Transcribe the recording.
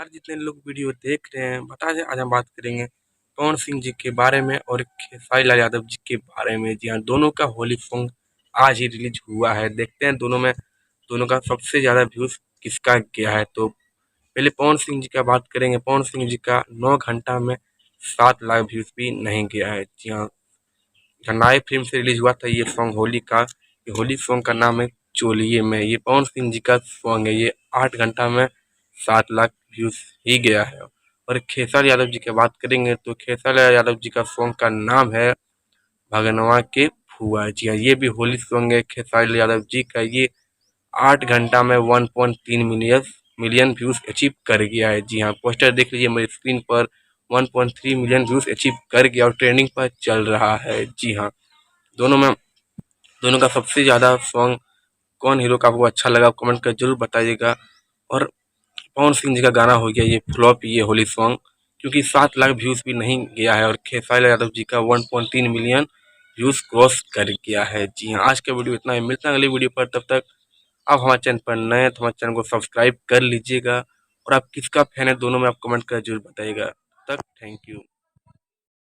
यार जितने लोग वीडियो देख रहे हैं बता दें, आज हम बात करेंगे पवन सिंह जी के बारे में और खेसारी लाल यादव जी के बारे में। जी हाँ, दोनों का होली सॉन्ग आज ही रिलीज हुआ है। देखते हैं दोनों का सबसे ज़्यादा व्यूज किसका गया है। तो पहले पवन सिंह जी का बात करेंगे। पवन सिंह जी का 9 घंटा में 7 लाख व्यूज भी नहीं गया है। जी हाँ, नए फिल्म से रिलीज हुआ था ये सॉन्ग होली का। ये होली सॉन्ग का नाम है चोलिए में। ये पवन सिंह जी का सॉन्ग है। ये 8 घंटा में 7 लाख व्यूज ही गया है। और खेसारी यादव जी की बात करेंगे तो खेसारी यादव जी का सॉन्ग का नाम है भगनवा के फुआ। जी हाँ, ये भी होली सॉन्ग है खेसारी यादव जी का। ये 8 घंटा में 1.3 मिलियन व्यूज अचीव कर गया है। जी हाँ, पोस्टर देख लीजिए मेरी स्क्रीन पर। 1.3 मिलियन व्यूज अचीव कर गया और ट्रेंडिंग पर चल रहा है। जी हाँ, दोनों में दोनों का सबसे ज़्यादा सॉन्ग कौन हीरो का आपको अच्छा लगा कमेंट कर जरूर बताइएगा। और पवन सिंह जी का गाना हो गया ये फ्लॉप, ये होली सॉन्ग, क्योंकि 7 लाख व्यूज भी नहीं गया है। और खेसारी यादव जी का 1.3 मिलियन व्यूज क्रॉस कर गया है। जी हाँ, आज का वीडियो इतना ही। मिलता है अगली वीडियो पर। तब तक आप हमारे चैनल पर नए हैं तो हमारे चैनल को सब्सक्राइब कर लीजिएगा। और आप किसका फैन है दोनों में आप कमेंट कर जरूर बताइएगा। तब तक थैंक यू।